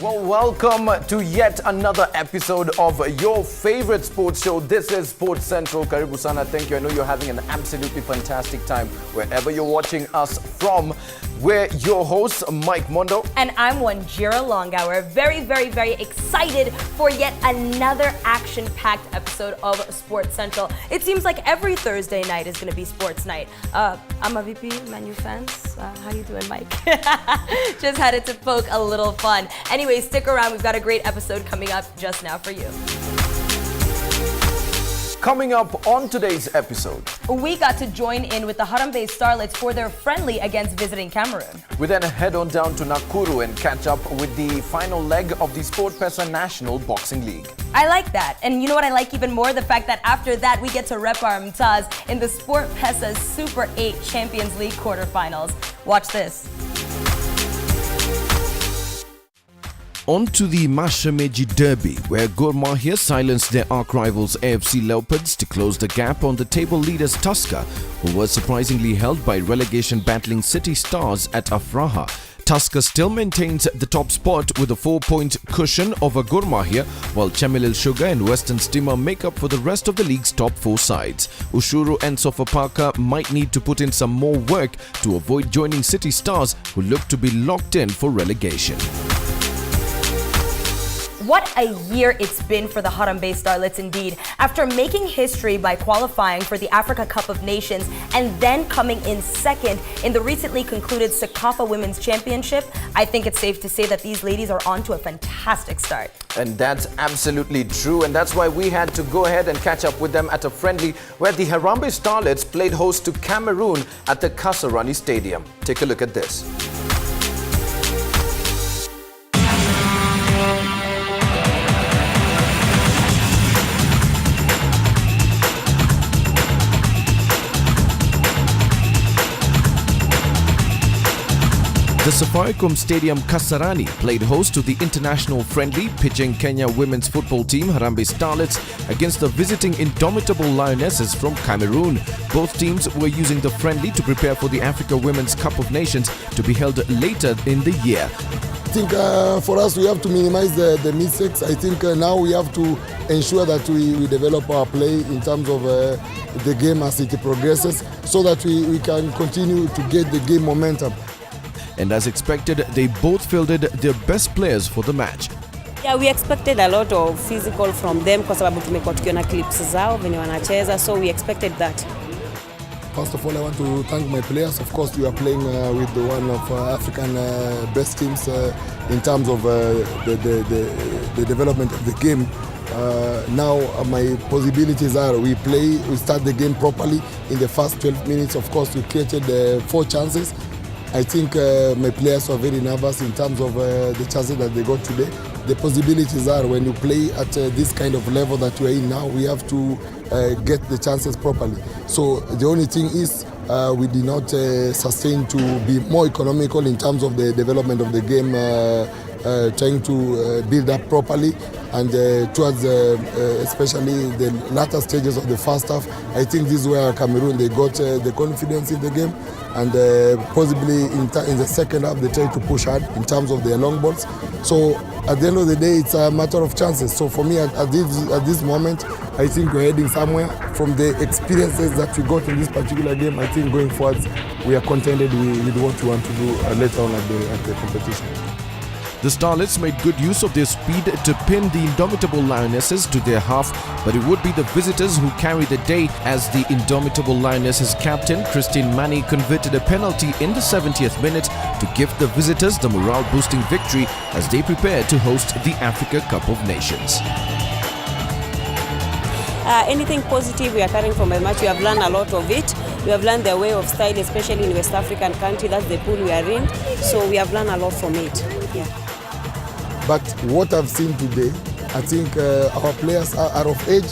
Well, welcome to yet another episode of your favorite sports show. This is Sports Central. Karibu sana. Thank you. I know you're having an absolutely fantastic time wherever you're watching us from. We're your hosts, Mike Mondo. And I'm Wanjira Longa. We're very excited for yet another action-packed episode of Sports Central. It seems like every Thursday night is going to be sports night. I'm a VP, Man U fans. How you doing, Mike? Just had it to poke a little fun. Anyway, stick around. We've got a great episode coming up just now for you. Coming up on today's episode, we got to join in with the Harambee Starlets for their friendly against visiting Cameroon. We then head on down to Nakuru and catch up with the final leg of the SportPesa National Boxing League. I like that. And you know what I like even more? The fact that after that we get to rep our Mtaz in the SportPesa Super 8 Champions League quarterfinals. Watch this. On to the Mashemeji Derby, where Gor Mahia silenced their arch-rivals AFC Leopards to close the gap on the table leaders Tusker, who was surprisingly held by relegation-battling City Stars at Afraha. Tusker still maintains the top spot with a 4-point cushion over Gor Mahia, while Chemelil Sugar and Western Steamer make up for the rest of the league's top 4 sides. Ushuru and Sofapaka might need to put in some more work to avoid joining City Stars, who look to be locked in for relegation. What a year it's been for the Harambee Starlets indeed. After making history by qualifying for the Africa Cup of Nations and then coming in second in the recently concluded Sekafa Women's Championship, I think it's safe to say that these ladies are on to a fantastic start. And that's absolutely true, and that's why we had to go ahead and catch up with them at a friendly where the Harambee Starlets played host to Cameroon at the Kasarani Stadium. Take a look at this. The Safaricom Stadium Kasarani played host to the international friendly pitching Kenya women's football team Harambee Starlets against the visiting Indomitable Lionesses from Cameroon. Both teams were using the friendly to prepare for the Africa Women's Cup of Nations to be held later in the year. I think for us we have to minimize the mistakes. I think now we have to ensure that we develop our play in terms of the game as it progresses so that we can continue to get the game momentum. And as expected, they both fielded their best players for the match. Yeah, we expected a lot of physical from them kwa sababu tumekuwa tukiona clips zao venye wanacheza, so we expected that. First of all, I want to thank my players. Of course, we are playing with one of African best teams in terms of the development of the game. Now my possibilities are we start the game properly in the first 12 minutes. Of course, we created 4 chances. I think my players are very nervous in terms of the chances that they got today. The possibilities are when you play at this kind of level that we're in now, we have to get the chances properly. So the only thing is we did not sustain to be more economical in terms of the development of the game, trying to build up properly. And towards especially the latter stages of the first half, I think this is where Cameroon, they got the confidence in the game, and possibly in the second half they tried to push hard in terms of their long balls. So at the end of the day, it's a matter of chances. So for me, at this moment, I think we're heading somewhere. From the experiences that we got in this particular game, I think going forward, we are contented with what we want to do later on at the competition. The Starlets made good use of their speed to pin the Indomitable Lionesses to their half, but it would be the visitors who carried the day as the Indomitable Lionesses captain Christine Manny converted a penalty in the 70th minute to give the visitors the morale-boosting victory as they prepare to host the Africa Cup of Nations. Anything positive we are carrying from the match, we have learned a lot of it. We have learned their way of style, especially in West African country. That's the pool we are in. So we have learned a lot from it. Yeah. But what I've seen today, I think our players are of age,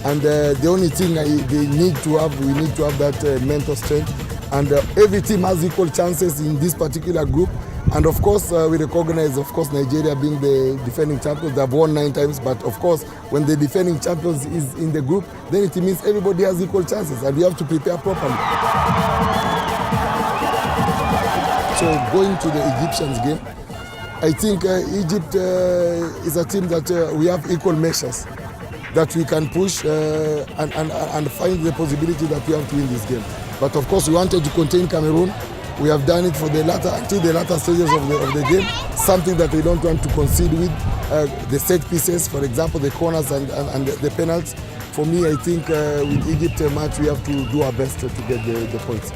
and the only thing we need to have that mental strength. And every team has equal chances in this particular group. And of course, we recognize, of course, Nigeria being the defending champions. They have won 9 times, but of course, when the defending champions is in the group, then it means everybody has equal chances, and we have to prepare properly. So going to the Egyptians game, I think Egypt is a team that we have equal measures, that we can push and find the possibility that we have to win this game. But of course, we wanted to contain Cameroon. We have done it for until the latter stages of the game, something that we don't want to concede with. The set pieces, for example, the corners and the penalties. For me, I think with Egypt match, we have to do our best to get the points.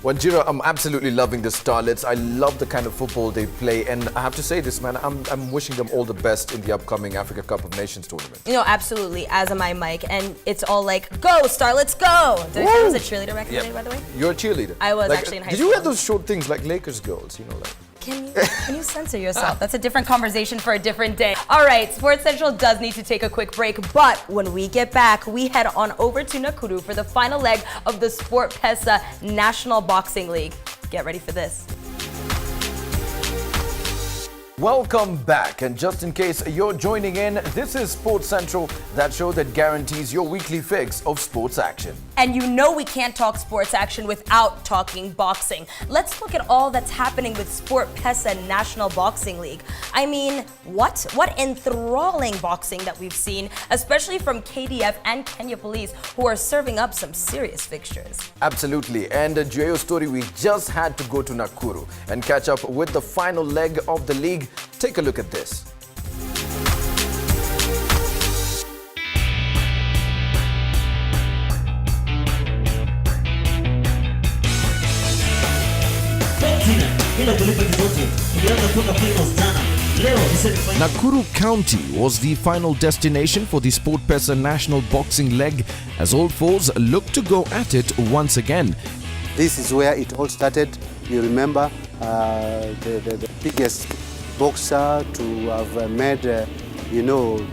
Wanjira, I'm absolutely loving the Starlets. I love the kind of football they play, and I have to say this, man, I'm wishing them all the best in the upcoming Africa Cup of Nations tournament. You know, absolutely, as am I, Mike, and it's all like, go, Starlets, go! I was a cheerleader back in the day, by the way. You're a cheerleader? I was actually in high school. Did you wear those short things like Lakers girls, you know, like? Can you censor yourself? That's a different conversation for a different day. All right, Sports Central does need to take a quick break, but when we get back, we head on over to Nakuru for the final leg of the SportPesa National Boxing League. Get ready for this. Welcome back, and just in case you're joining in, this is Sports Central, that show that guarantees your weekly fix of sports action. And you know we can't talk sports action without talking boxing. Let's look at all that's happening with SportPesa National Boxing League. I mean, what enthralling boxing that we've seen, especially from KDF and Kenya Police, who are serving up some serious fixtures. Absolutely, and Jueyo story, we just had to go to Nakuru and catch up with the final leg of the league. Take a look at this. Nakuru County was the final destination for the SportPesa National Boxing Leg as all fours look to go at it once again. This is where it all started. You remember the biggest boxer to have made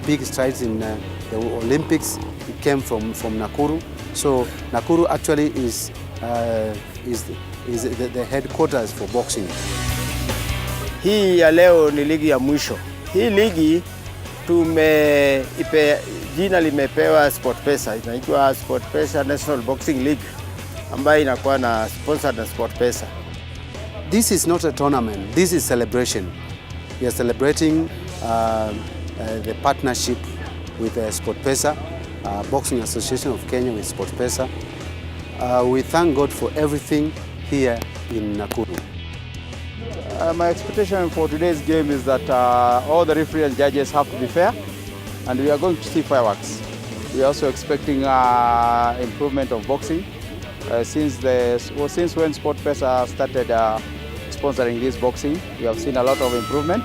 big strides in the Olympics. It came from Nakuru. So Nakuru actually is the headquarters for boxing. Hii ya leo ni ligi ya mwisho. Hii ligi jina limepewa SportPesa, inaitwa SportPesa National Boxing League, ambayo inakuwa na sponsored na SportPesa. This is not a tournament, this is celebration. We are celebrating the partnership with SportPesa, Boxing Association of Kenya with SportPesa. We thank God for everything here in Nakuru. My expectation for today's game is that all the referees and judges have to be fair, and we are going to see fireworks. We are also expecting improvement of boxing since when SportPesa started sponsoring this boxing. We have seen a lot of improvement.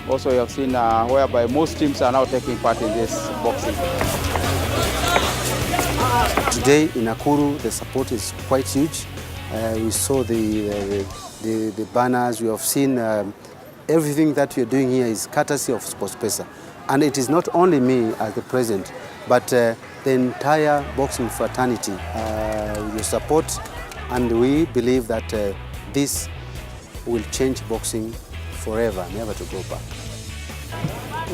Also, we have seen whereby most teams are now taking part in this boxing. Today in Nakuru, the support is quite huge. We saw the banners. We have seen everything that we are doing here is courtesy of SportPesa. And it is not only me as the president, but the entire boxing fraternity with your support. And we believe that this will change boxing forever, never to go back.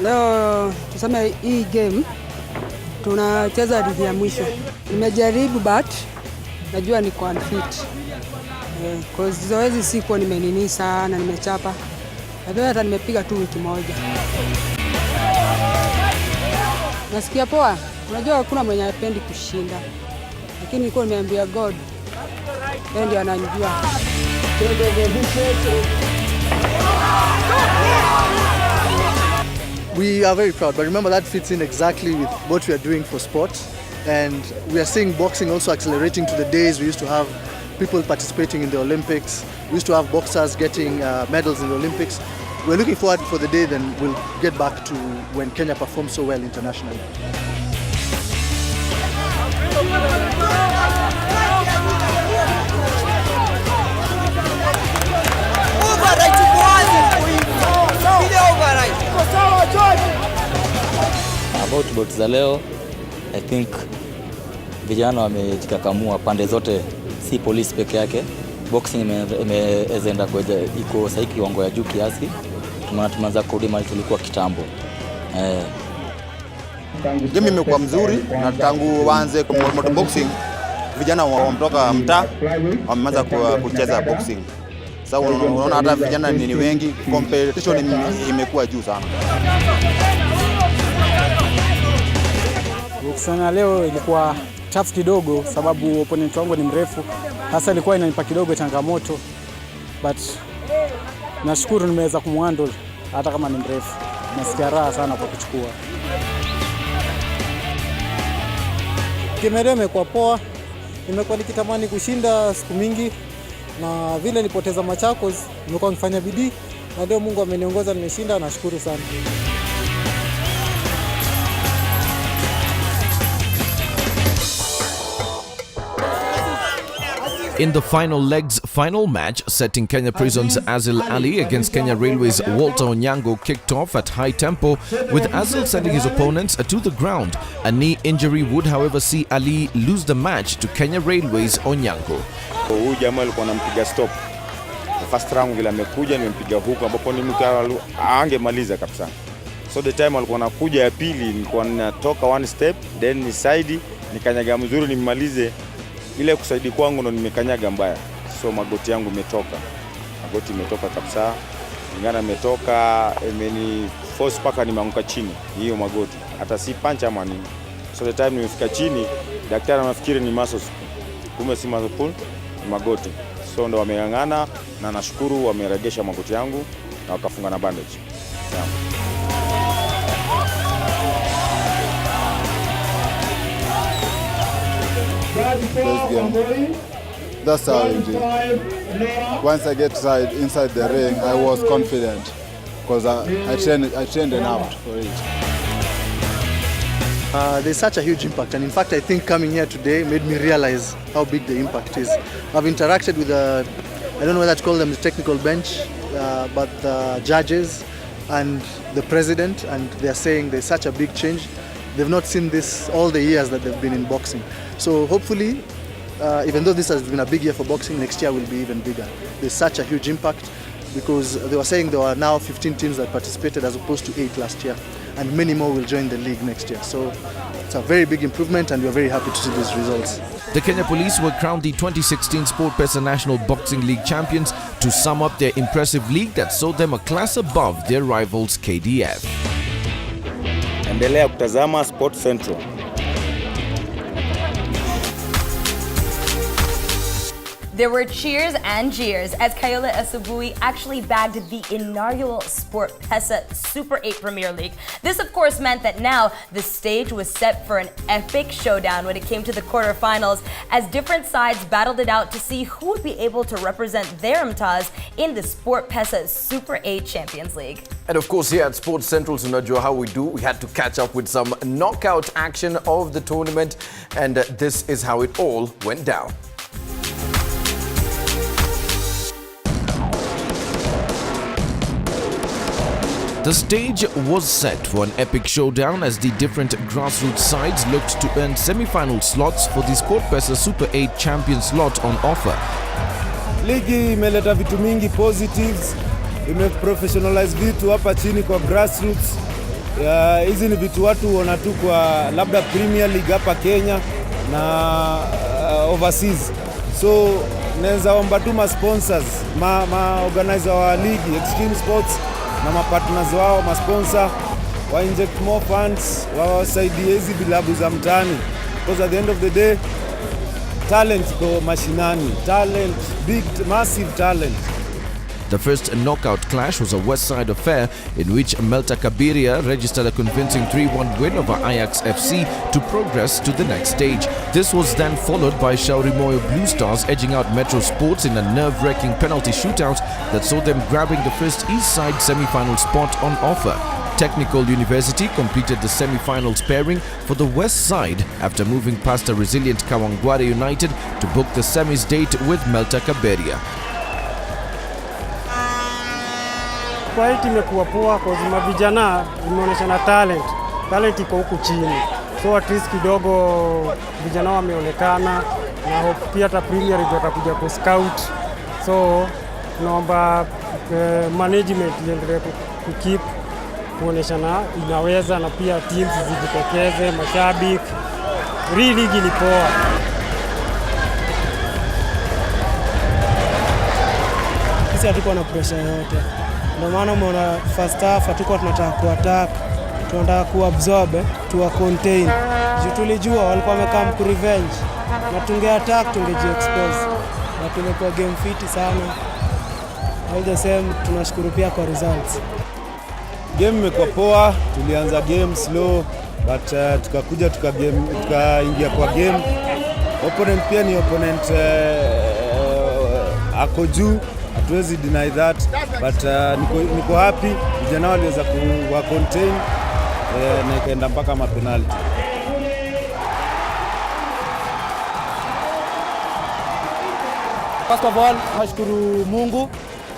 Leo tuseme hii game tunacheza ligi ya mwisho. Nimejaribu but najua niko unfit. Kwa zoezi siko nimenini sana, nimechapa. Lakini hata nimepiga tu wiki moja. Nasikia poa. Unajua hakuna mwenye hapendi kushinda. Lakini nilikuwa nimeambia God. Yeye ndiye ananijua. We are very proud, but remember that fits in exactly with what we are doing for sport. And we are seeing boxing also accelerating to the days we used to have people participating in the Olympics. We used to have boxers getting medals in the Olympics. We're looking forward for the day then we'll get back to when Kenya performs so well internationally. About box za leo, I think vijana wamejikakamua pande zote, si polisi peke yake. Boxing imeenda iko sahihi kiwango ya juu kiasi. Tumeanza kurudi mahali tulikuwa kitambo. Game imekuwa mzuri na tangu waanze kwa moto boxing vijana wametoka mtaa wameanza kucheza boxing. Sasa unaona hata vijana ni wengi, competition imekuwa juu sana. Boxing leo ilikuwa tough kidogo sababu opponent wangu ni mrefu. Hasa ilikuwa inanipa kidogo changamoto, but nashukuru nimeweza kumhandle hata kama ni mrefu. Nasikia raha sana kwa kuchukua. Game imekuwa poa. Nimekuwa nikitamani kushinda siku mingi, na vile nilipoteza Machakos nimekuwa nikifanya bidii, na leo Mungu ameniongoza nimeshinda, nashukuru sana. In the final legs final match, setting Kenya Prisons Azil Ali against Kenya Railways Walter Onyango kicked off at high tempo, with Azil sending his opponents to the ground. A knee injury would, however, see Ali lose the match to Kenya Railways Onyango. Huyu jamaa alikuwa anampiga stop. First round vile amekuja nimempiga huko ambapo ni mtu angemaliza kabisa. So the time alikuwa anakuja ya pili nilikuwa natoka one step then ni side nikanyaga mzuri nimalize. Ile kusaidia kwangu ndo nimekanyaga mbaya. So magoti yangu imetoka. Magoti imetoka kabisa. Ngana imetoka, imeni force paka nimeanguka chini. Hiyo magoti. Hata si punch ama nini. So the time nimefika chini, daktari anafikiri ni muscle. Kumbe si muscle pull, ni magoti. So ndo wameng'ang'ana na nashukuru wameregesha magoti yangu na wakafunga na bandage. Yeah. That's how it is. Once I get inside the ring, I was confident because I trained enough for it. There's such a huge impact, and in fact I think coming here today made me realize how big the impact is. I've interacted with I don't know whether to call them the technical bench, but the judges and the president, and they're saying there's such a big change. They've not seen this all the years that they've been in boxing. So hopefully, even though this has been a big year for boxing, next year will be even bigger. There's such a huge impact because they were saying there are now 15 teams that participated as opposed to 8 last year, and many more will join the league next year. So it's a very big improvement, and we're very happy to see these results. The Kenya Police were crowned the 2016 SportPesa National Boxing League champions to sum up their impressive league that saw them a class above their rivals KDF. Endelea kutazama Sport Central. There were cheers and jeers as Kayole Asubui actually bagged the inaugural SportPesa Super 8 Premier League. This, of course, meant that now the stage was set for an epic showdown when it came to the quarterfinals, as different sides battled it out to see who would be able to represent their Mtaz in the SportPesa Super 8 Champions League. And of course, here at Sports Central, Sunajua, how we do, we had to catch up with some knockout action of the tournament, and this is how it all went down. The stage was set for an epic showdown as the different grassroots sides looked to earn semi-final slots for the SportPesa Super 8 champion slot on offer. Ligi imeleta vitu mingi positives, imeprofessionalize vitu hapa chini kwa grassroots. Hizi ni vitu watu wana tu kwa labda Premier League hapa Kenya na overseas. So naweza omba tu sponsors, organizer wa ligi Extreme Sports na mapartners wao, masponsor wa inject more funds, wasaidie hizi vilabu za mtaani, because at the end of the day talent kwa mashinani, talent, big massive talent. The first knockout clash was a West Side affair in which Melta Kabiria registered a convincing 3-1 win over Ajax FC to progress to the next stage. This was then followed by Shauri Moyo Blue Stars edging out Metro Sports in a nerve-wracking penalty shootout that saw them grabbing the first East Side semi-final spot on offer. Technical University completed the semi-finals pairing for the West Side after moving past a resilient Kawangware United to book the semis date with Melta Kabiria. Kwa hii imekuwa poa kwa sababu vijana imeonyeshana talent iko huku chini, so at least kidogo vijana wameonekana, na hope pia hata Premier League watakuja ku scout, so naomba management iendelee ku keep kuonyeshana inaweza, na pia teams zijitokeze, mashabiki. League ni poa. sisi hatukuwa na pressure yote. Ndio maana umeona first half hatukuwa tunataka kuattack, tunataka kuabsorb, tuwa contain. Juu tulijua walikuwa wamekaa ku revenge. Na tungeattack tungejiexpose. Na tumekuwa game fit sana. All the same tunashukuru pia kwa results. Game imekuwa poa, tulianza game slow but tukakuja tukaingia kwa game. Opponent pia ni opponent ako juu, hatuwezi deny that but niko happy vijana waliweza kuwa contain na ikaenda mpaka mapenalty. First of all, nashukuru Mungu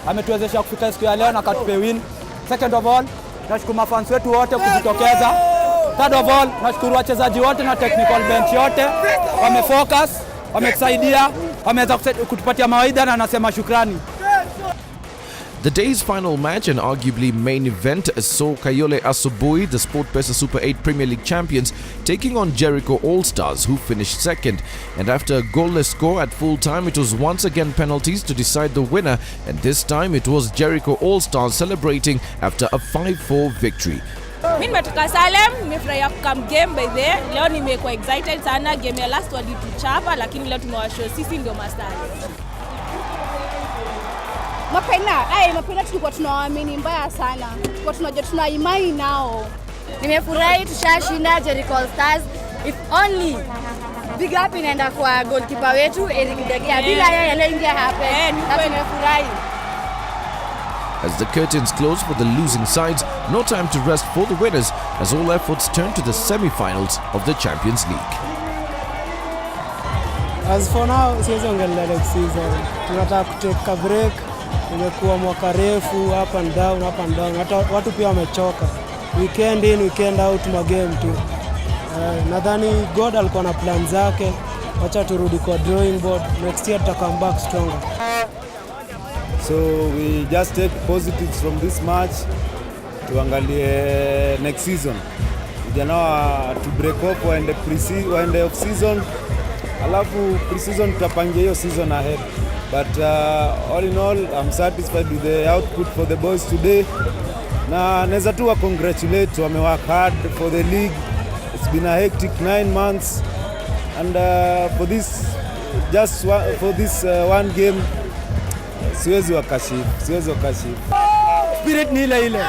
ametuwezesha kufika siku ya leo na akatupe win. Second of all, nashukuru mafans wetu wote kujitokeza. Third of all, nashukuru wachezaji wote na technical bench yote wamefocus, wametusaidia, wameweza kutupatia mawaidha na nasema shukrani. The day's final match and arguably main event saw Kayole Asubuhi, the SportPesa Super 8 Premier League champions, taking on Jericho All-Stars, who finished second. And after a goalless score at full time, it was once again penalties to decide the winner, and this time it was Jericho All-Stars celebrating after a 5-4 victory. Mimi nimetoka Salem, nimefurahia kukam game by the way. Leo nimekuwa excited sana, game ya last walituchapa lakini leo tumewashow sisi ndio masters. Mapena tulikuwa tunawaamini mbaya sana. Tulikuwa tunajua tuna imani nao. Nimefurahi tushashinda Jericho Stars. If only big up inaenda kwa goalkeeper wetu Eric Degea. Bila yeye anaingia hapa. Nimefurahi. As the curtains close for the losing sides, no time to rest for the winners as all efforts turn to the semi-finals of the Champions League. As for now, siwezi ongelea next season. Tunataka kuteka break. Imekuwa mwaka refu up and down. Hata watu pia wamechoka. Weekend in, weekend out magame tu. Nadhani God alikuwa na plan zake. Wacha turudi kwa drawing board. Next year tuta come back stronger. So we just take positives from this match. Tuangalie next season. Vijana to break up waende off season. Alafu pre-season tutapangia hiyo season ahead. But all in all, I'm satisfied with the output for the boys today. Na naweza tu wa congratulate, wamework hard for the league. It's been a hectic 9 months, and for this one game, siwezi wakashifu. Spirit ni ile.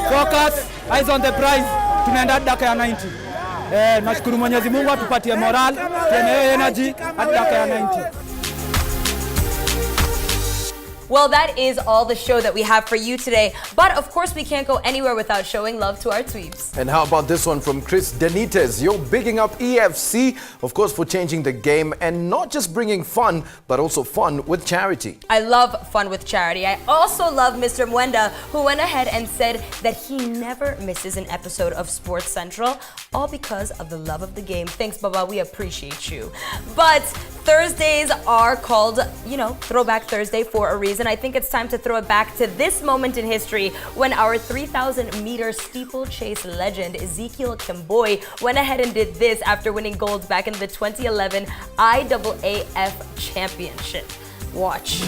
Focus, eyes on the prize. Tunaenda dakika ya 90. Nashukuru Mwenyezi Mungu atupatie moral, tuendelee energy hadi dakika ya 90. Well, that is all the show that we have for you today. But of course, we can't go anywhere without showing love to our tweebs. And how about this one from Chris Denitez? You're bigging up EFC, of course, for changing the game and not just bringing fun, but also fun with charity. I love fun with charity. I also love Mr. Mwenda, who went ahead and said that he never misses an episode of Sports Central, all because of the love of the game. Thanks, Baba. We appreciate you. But Thursdays are called, Throwback Thursday for a reason. I think it's time to throw it back to this moment in history when our 3,000-meter steeplechase legend Ezekiel Kemboi went ahead and did this after winning gold back in the 2011 IAAF Championship. Watch.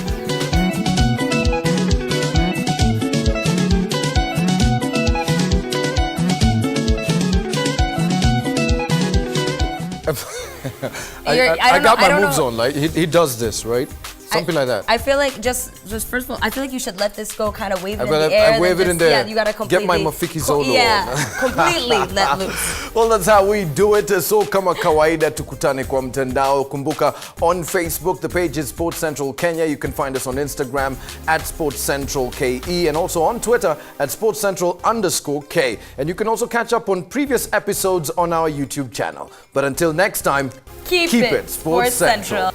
I got my moves on. Like he does this, right? Something like that. I feel like just first of all, I feel like you should let this go, kind of wave it in the air. I wave it in there. Yeah, you gotta completely get my Mafiki Zolo on. Completely let loose. Well, that's how we do it. So kama kawaida tukutane kwa mtandao. Kumbuka on Facebook, the page is Sports Central Kenya. You can find us on Instagram at Sports Central KE and also on Twitter at Sports Central_K. And you can also catch up on previous episodes on our YouTube channel. But until next time, keep it Sports Central.